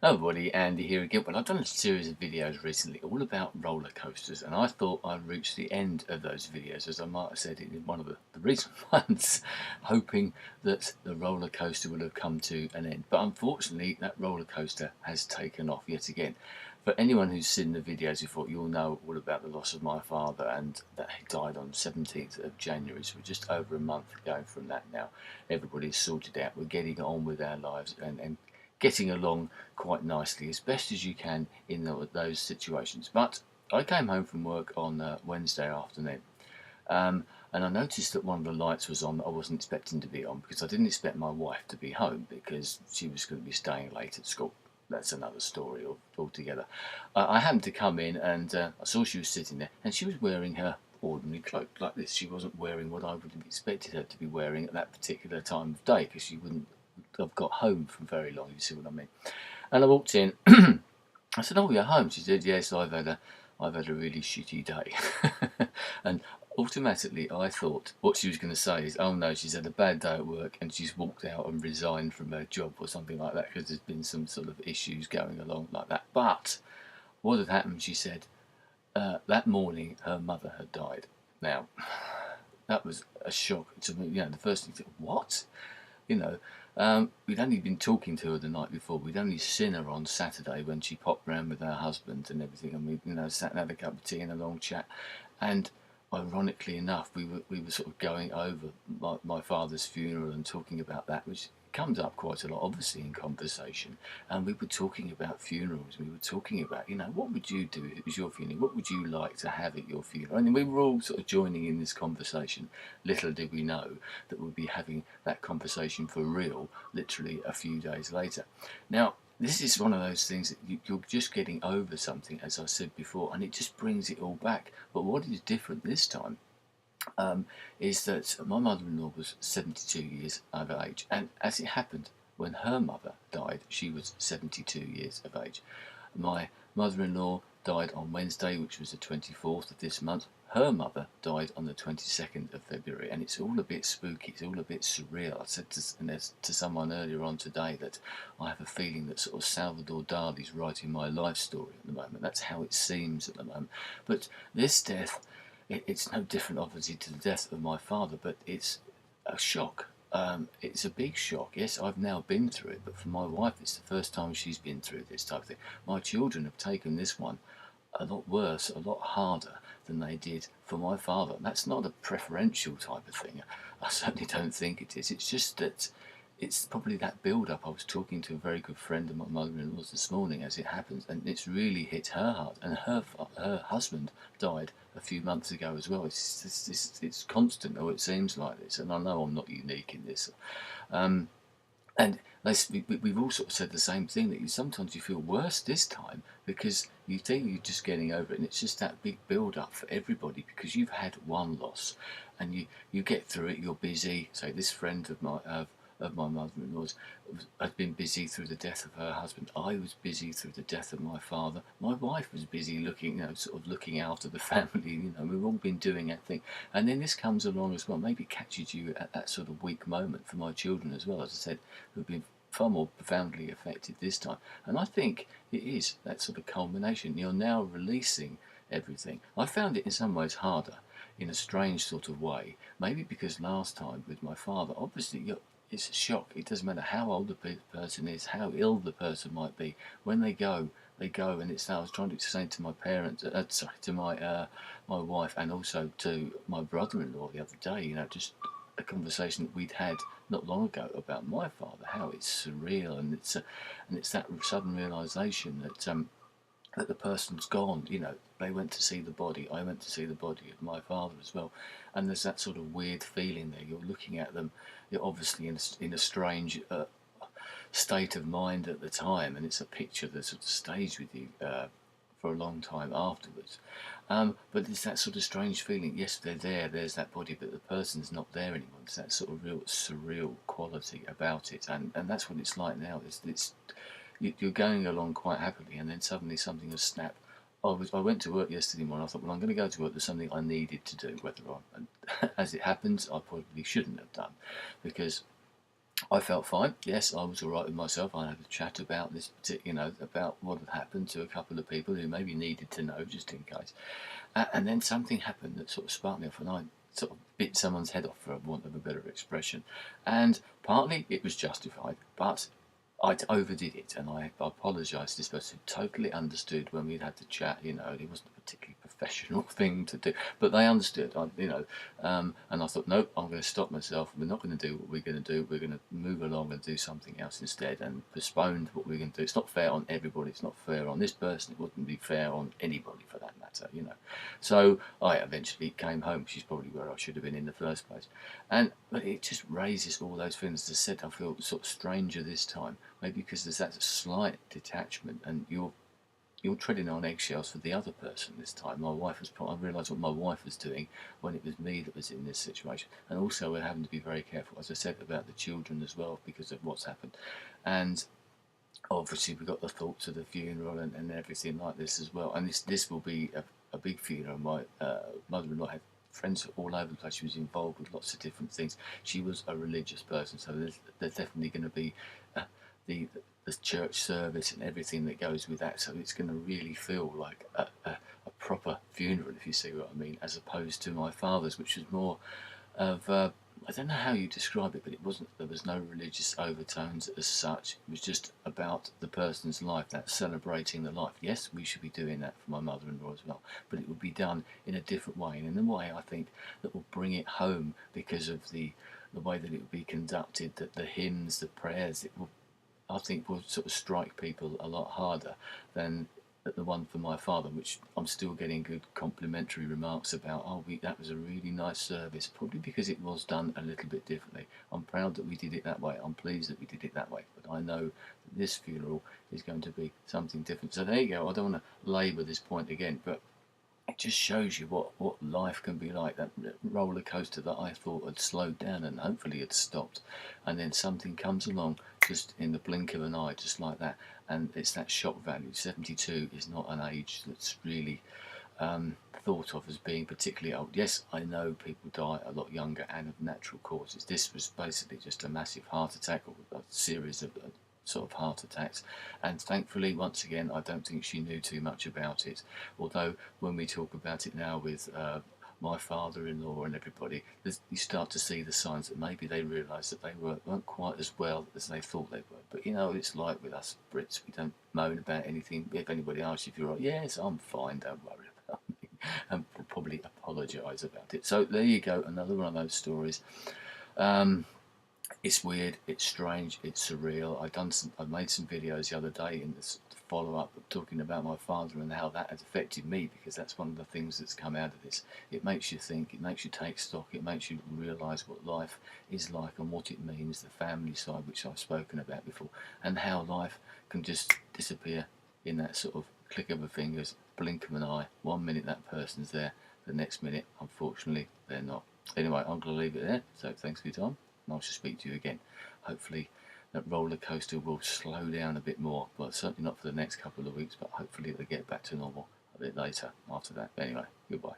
Hello everybody, Andy here again. Well, I've done a series of videos recently all about roller coasters, and I thought I'd reach the end of those videos, as I might have said in one of the recent ones, hoping that the roller coaster would have come to an end. But unfortunately, that roller coaster has taken off yet again. For anyone who's seen the videos before, you'll know all about the loss of my father, and that he died on 17th of January, so we're just over a month going from that now. Everybody's sorted out, we're getting on with our lives and getting along quite nicely, as best as you can in those situations. But I came home from work on Wednesday afternoon, and I noticed that one of the lights was on that I wasn't expecting to be on, because I didn't expect my wife to be home because she was going to be staying late at school. That's another story altogether. I happened to come in and I saw she was sitting there, and she was wearing her ordinary cloak like this. She wasn't wearing what I would have expected her to be wearing at that particular time of day, because she wouldn't have got home for very long, you see what I mean. And I walked in. I said, "Oh, you're home?" She said, "Yes, I've had a really shitty day." And automatically I thought what she was going to say is, "Oh no, she's had a bad day at work and she's walked out and resigned from her job," or something like that, because there's been some sort of issues going along like that. But what had happened, she said, that morning her mother had died. Now, that was a shock to me. The first thing, what? We'd only been talking to her the night before. We'd only seen her on Saturday when she popped round with her husband and everything, and we, sat and had a cup of tea and a long chat. And ironically enough, we were sort of going over my father's funeral and talking about that, which comes up quite a lot, obviously, in conversation. And we were talking about funerals. We were talking about, what would you do if it was your funeral? What would you like to have at your funeral? And we were all sort of joining in this conversation. Little did we know that we'd be having that conversation for real, literally a few days later. Now, this is one of those things that you're just getting over something, as I said before, and it just brings it all back. But what is different this time is that my mother-in-law was 72 years of age, and as it happened, when her mother died, she was 72 years of age. My mother-in-law died on Wednesday, which was the 24th of this month. Her mother died on the 22nd of February, and it's all a bit spooky, it's all a bit surreal. I said to someone earlier on today that I have a feeling that sort of Salvador Dali's writing my life story at the moment. That's how it seems at the moment. But this death, it's no different, obviously, to the death of my father, but it's a shock. It's a big shock. Yes, I've now been through it, but for my wife, it's the first time she's been through this type of thing. My children have taken this one a lot worse, a lot harder than they did for my father. And that's not a preferential type of thing. I certainly don't think it is. It's just that it's probably that build-up. I was talking to a very good friend of my mother-in-law's this morning, as it happens, and it's really hit her hard. And her husband died a few months ago as well. It's constant, or it seems like this. And I know I'm not unique in this. Um, and we've all sort of said the same thing, that sometimes you feel worse this time because you think you're just getting over it, and it's just that big build-up for everybody, because you've had one loss, and you get through it. You're busy. Say, this friend of my mother-in-law's had been busy through the death of her husband. I was busy through the death of my father. My wife was busy looking, sort of looking after the family. We've all been doing that thing. And then this comes along as well. Maybe catches you at that sort of weak moment for my children as well, as I said, who've been far more profoundly affected this time. And I think it is that sort of culmination. You're now releasing everything. I found it in some ways harder, in a strange sort of way. Maybe because last time with my father, obviously it's a shock. It doesn't matter how old the person is, how ill the person might be. When they go, and it's that I was trying to explain to my parents, to my wife, and also to my brother-in-law the other day. Just a conversation that we'd had not long ago about my father, how it's surreal, and it's that sudden realization that the person's gone. They went to see the body. I went to see the body of my father as well, and there's that sort of weird feeling there. You're looking at them. You're obviously in a strange state of mind at the time, and it's a picture that sort of stays with you for a long time afterwards. But it's that sort of strange feeling. Yes, they're there. There's that body, but the person's not there anymore. It's that sort of real surreal quality about it, and that's what it's like now. You're going along quite happily, and then suddenly something will snap. I went to work yesterday morning. I thought, well, I'm going to go to work. There's something I needed to do. And as it happens, I probably shouldn't have done, because I felt fine. Yes, I was all right with myself. I had a chat about this, about what had happened to a couple of people who maybe needed to know, just in case. And then something happened that sort of sparked me off, and I sort of bit someone's head off, for want of a better expression. And partly it was justified, but I overdid it, and I apologised to this person who totally understood when we'd had to chat. It wasn't a particularly professional thing to do, but they understood. And I thought, no, I'm going to stop myself. We're not going to do what we're going to do. We're going to move along and do something else instead, and postponed what we're going to do. It's not fair on everybody. It's not fair on this person. It wouldn't be fair on anybody for that matter. So I eventually came home. She's probably where I should have been in the first place. But it just raises all those feelings. As I said, I feel sort of stranger this time. Maybe because there's that slight detachment, and you're treading on eggshells for the other person this time. I realised what my wife was doing when it was me that was in this situation, and also we're having to be very careful, as I said, about the children as well because of what's happened. And obviously we've got the thoughts of the funeral and everything like this as well. And this will be a big funeral. My mother-in-law had friends all over the place. She was involved with lots of different things. She was a religious person, so there's definitely going to be the church service and everything that goes with that. So it's going to really feel like a proper funeral, if you see what I mean, as opposed to my father's, which was more of I don't know how you describe it, but it wasn't. There was no religious overtones as such. It was just about the person's life, that celebrating the life. Yes, we should be doing that for my mother-in-law as well, but it would be done in a different way, and in a way I think that will bring it home because of the way that it would be conducted, that the hymns, the prayers, I think will sort of strike people a lot harder than the one for my father, which I'm still getting good complimentary remarks about. That was a really nice service, probably because it was done a little bit differently. I'm proud that we did it that way. I'm pleased that we did it that way. But I know that this funeral is going to be something different. So there you go. I don't want to labour this point again, but it just shows you what life can be like. That roller coaster that I thought had slowed down and hopefully had stopped, and then something comes along just in the blink of an eye, just like that, and it's that shock value. 72 is not an age that's really thought of as being particularly old. Yes, I know people die a lot younger and of natural causes. This was basically just a massive heart attack, or a series of sort of heart attacks, and thankfully, once again, I don't think she knew too much about it. Although when we talk about it now with my father-in-law and everybody, you start to see the signs that maybe they realised that they weren't quite as well as they thought they were. But it's like with us Brits, we don't moan about anything. If anybody asks you if you're right, yes, I'm fine, don't worry about me, and we'll probably apologise about it. So there you go, another one of those stories. It's weird, it's strange, it's surreal. I made some videos the other day in this follow-up talking about my father and how that has affected me, because that's one of the things that's come out of this. It makes you think, it makes you take stock, it makes you realise what life is like and what it means, the family side, which I've spoken about before, and how life can just disappear in that sort of click of a fingers, blink of an eye. 1 minute that person's there, the next minute, unfortunately, they're not. Anyway, I'm going to leave it there, so thanks for your time. Nice to speak to you again. Hopefully that roller coaster will slow down a bit more, but certainly not for the next couple of weeks, but hopefully it'll get back to normal a bit later after that. Anyway, goodbye.